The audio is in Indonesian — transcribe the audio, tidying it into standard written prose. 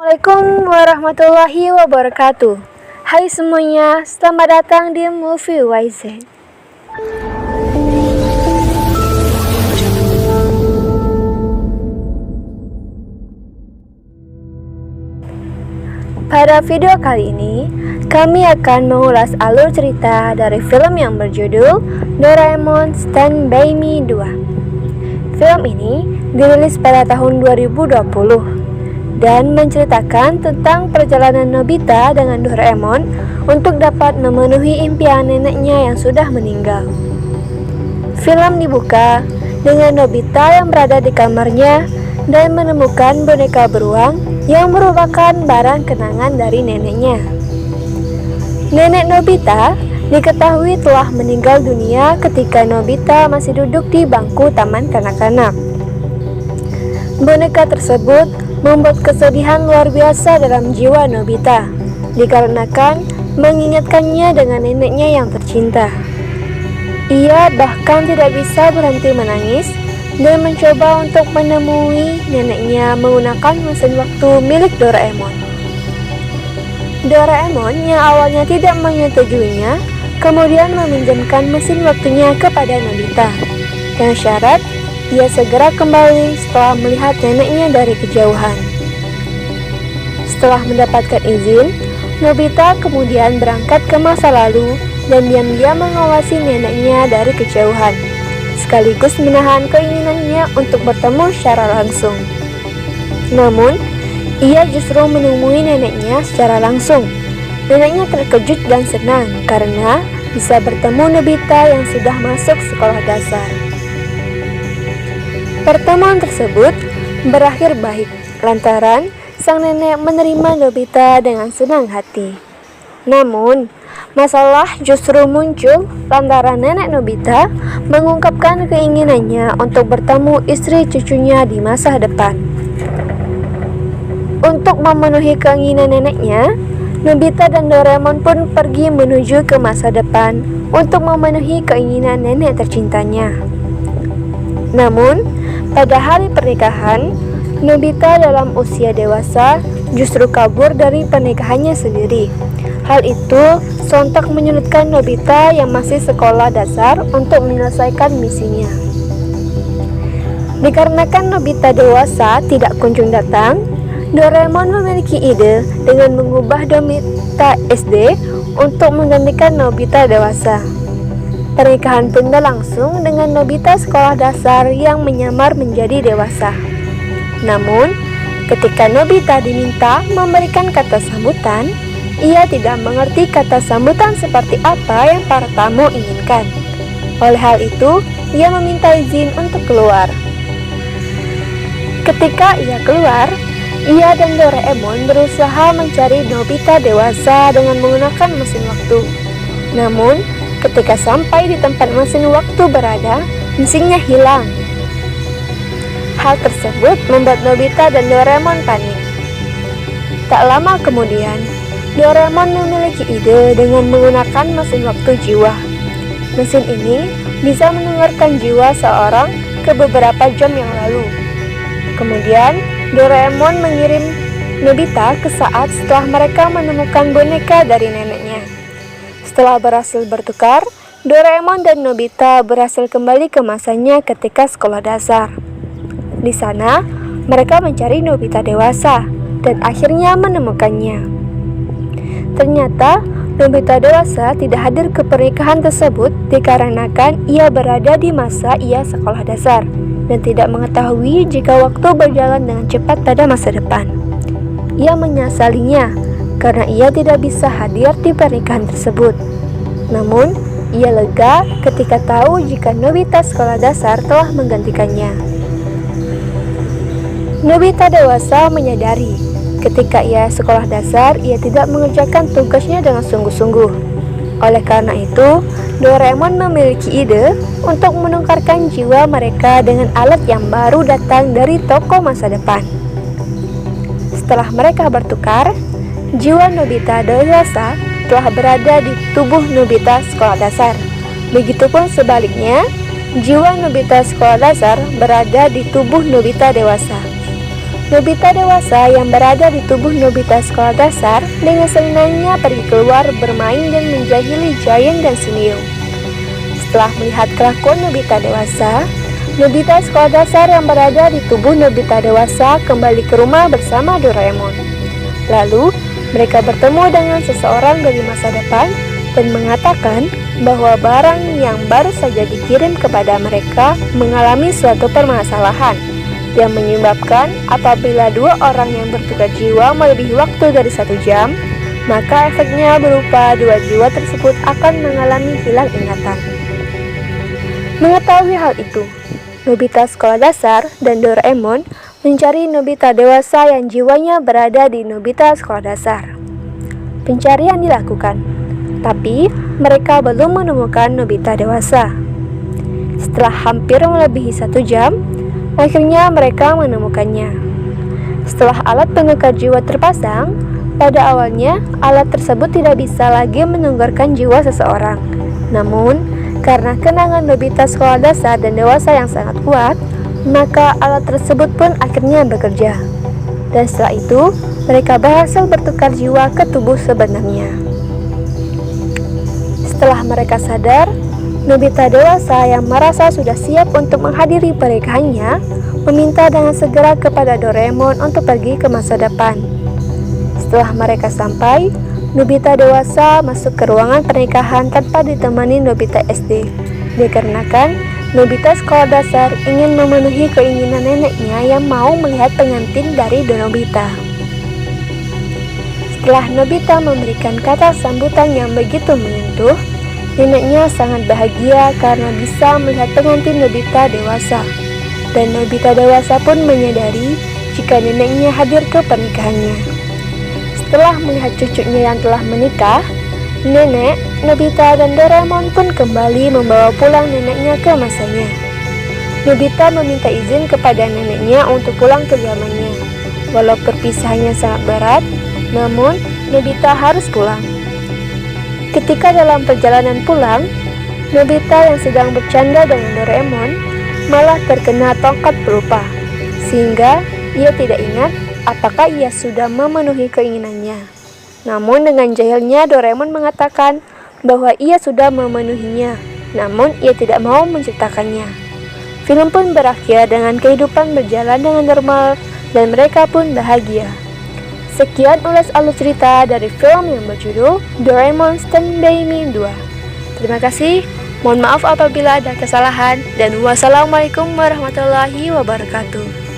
Assalamualaikum warahmatullahi wabarakatuh. Hai semuanya, selamat datang di Movie YZ. Pada video kali ini, kami akan mengulas alur cerita dari film yang berjudul Doraemon Stand By Me 2. Film ini dirilis pada tahun 2020 dan menceritakan tentang perjalanan Nobita dengan Doraemon untuk dapat memenuhi impian neneknya yang sudah meninggal. Film dibuka dengan Nobita yang berada di kamarnya dan menemukan boneka beruang yang merupakan barang kenangan dari neneknya. Nenek Nobita diketahui telah meninggal dunia ketika Nobita masih duduk di bangku taman kanak-kanak. Boneka tersebut membuat kesedihan luar biasa dalam jiwa Nobita, dikarenakan mengingatkannya dengan neneknya yang tercinta. Ia bahkan tidak bisa berhenti menangis dan mencoba untuk menemui neneknya menggunakan mesin waktu milik Doraemon. Doraemon yang awalnya tidak menyetujuinya, kemudian meminjamkan mesin waktunya kepada Nobita dengan syarat ia segera kembali setelah melihat neneknya dari kejauhan. Setelah mendapatkan izin, Nobita kemudian berangkat ke masa lalu dan diam-diam mengawasi neneknya dari kejauhan, sekaligus menahan keinginannya untuk bertemu secara langsung. Namun, ia justru menemui neneknya secara langsung. Neneknya terkejut dan senang karena bisa bertemu Nobita yang sudah masuk sekolah dasar. Pertemuan tersebut berakhir baik lantaran sang nenek menerima Nobita dengan senang hati. Namun, masalah justru muncul lantaran nenek Nobita mengungkapkan keinginannya untuk bertemu istri cucunya di masa depan. Untuk memenuhi keinginan neneknya, Nobita dan Doraemon pun pergi menuju ke masa depan untuk memenuhi keinginan nenek tercintanya. Namun, pada hari pernikahan, Nobita dalam usia dewasa justru kabur dari pernikahannya sendiri. Hal itu sontak menyulitkan Nobita yang masih sekolah dasar untuk menyelesaikan misinya. Dikarenakan Nobita dewasa tidak kunjung datang, Doraemon memiliki ide dengan mengubah Nobita SD untuk menggantikan Nobita dewasa. Pernikahan pun berlangsung dengan Nobita sekolah dasar yang menyamar menjadi dewasa. Namun, ketika Nobita diminta memberikan kata sambutan, ia tidak mengerti kata sambutan seperti apa yang para tamu inginkan. Oleh hal itu, ia meminta izin untuk keluar. Ketika ia keluar, ia dan Doraemon berusaha mencari Nobita dewasa dengan menggunakan mesin waktu. Namun, ketika sampai di tempat mesin waktu berada, mesinnya hilang. Hal tersebut membuat Nobita dan Doraemon panik. Tak lama kemudian, Doraemon memiliki ide dengan menggunakan mesin waktu jiwa. Mesin ini bisa menukarkan jiwa seorang ke beberapa jam yang lalu. Kemudian, Doraemon mengirim Nobita ke saat setelah mereka menemukan boneka dari neneknya. Setelah berhasil bertukar, Doraemon dan Nobita berhasil kembali ke masanya ketika sekolah dasar. Di sana, mereka mencari Nobita dewasa dan akhirnya menemukannya. Ternyata, Nobita dewasa tidak hadir ke pernikahan tersebut dikarenakan ia berada di masa ia sekolah dasar dan tidak mengetahui jika waktu berjalan dengan cepat pada masa depan. Ia menyesalinya karena ia tidak bisa hadir di pernikahan tersebut. Namun, ia lega ketika tahu jika Nobita sekolah dasar telah menggantikannya. Nobita dewasa menyadari ketika ia sekolah dasar, ia tidak mengerjakan tugasnya dengan sungguh-sungguh. Oleh karena itu, Doraemon memiliki ide untuk menukarkan jiwa mereka dengan alat yang baru datang dari toko masa depan. Setelah mereka bertukar, jiwa Nobita dewasa telah berada di tubuh Nobita sekolah dasar. Begitupun sebaliknya, jiwa Nobita sekolah dasar berada di tubuh Nobita dewasa. Nobita dewasa yang berada di tubuh Nobita sekolah dasar dengan senangnya pergi keluar bermain dan menjahili Giant dan Suneo. Setelah melihat kelakuan Nobita dewasa, Nobita sekolah dasar yang berada di tubuh Nobita dewasa kembali ke rumah bersama Doraemon. Lalu, mereka bertemu dengan seseorang dari masa depan dan mengatakan bahwa barang yang baru saja dikirim kepada mereka mengalami suatu permasalahan yang menyebabkan apabila dua orang yang bertukar jiwa melebihi waktu dari 1 jam, maka efeknya berupa dua jiwa tersebut akan mengalami hilang ingatan. Mengetahui hal itu, Nobita sekolah dasar dan Doraemon mencari Nobita dewasa yang jiwanya berada di Nobita sekolah dasar. Pencarian dilakukan, tapi mereka belum menemukan Nobita dewasa. Setelah hampir melebihi 1 jam, akhirnya mereka menemukannya. Setelah alat penukar jiwa terpasang, pada awalnya alat tersebut tidak bisa lagi menunggarkan jiwa seseorang. Namun, karena kenangan Nobita sekolah dasar dan dewasa yang sangat kuat, maka alat tersebut pun akhirnya bekerja. Dan setelah itu, mereka berhasil bertukar jiwa ke tubuh sebenarnya. Setelah mereka sadar, Nobita dewasa yang merasa sudah siap untuk menghadiri pernikahannya meminta dengan segera kepada Doraemon untuk pergi ke masa depan. Setelah mereka sampai, Nobita dewasa masuk ke ruangan pernikahan tanpa ditemani Nobita SD, dikarenakan Nobita sekolah dasar ingin memenuhi keinginan neneknya yang mau melihat pengantin dari Nobita. Setelah Nobita memberikan kata sambutan yang begitu menyentuh, neneknya sangat bahagia karena bisa melihat pengantin Nobita dewasa. Dan Nobita dewasa pun menyadari jika neneknya hadir ke pernikahannya. Setelah melihat cucunya yang telah menikah, nenek, Nobita, dan Doraemon pun kembali membawa pulang neneknya ke masanya. Nobita meminta izin kepada neneknya untuk pulang ke zamannya. Walau perpisahannya sangat berat, namun Nobita harus pulang. Ketika dalam perjalanan pulang, Nobita yang sedang bercanda dengan Doraemon malah terkena tongkat pelupa, sehingga ia tidak ingat apakah ia sudah memenuhi keinginannya. Namun dengan jahilnya Doraemon mengatakan bahwa ia sudah memenuhinya, namun ia tidak mau menceritakannya. Film pun berakhir dengan kehidupan berjalan dengan normal dan mereka pun bahagia. Sekian ulas alur cerita dari film yang berjudul Doraemon Stand By Me 2. Terima kasih, mohon maaf apabila ada kesalahan, dan wassalamualaikum warahmatullahi wabarakatuh.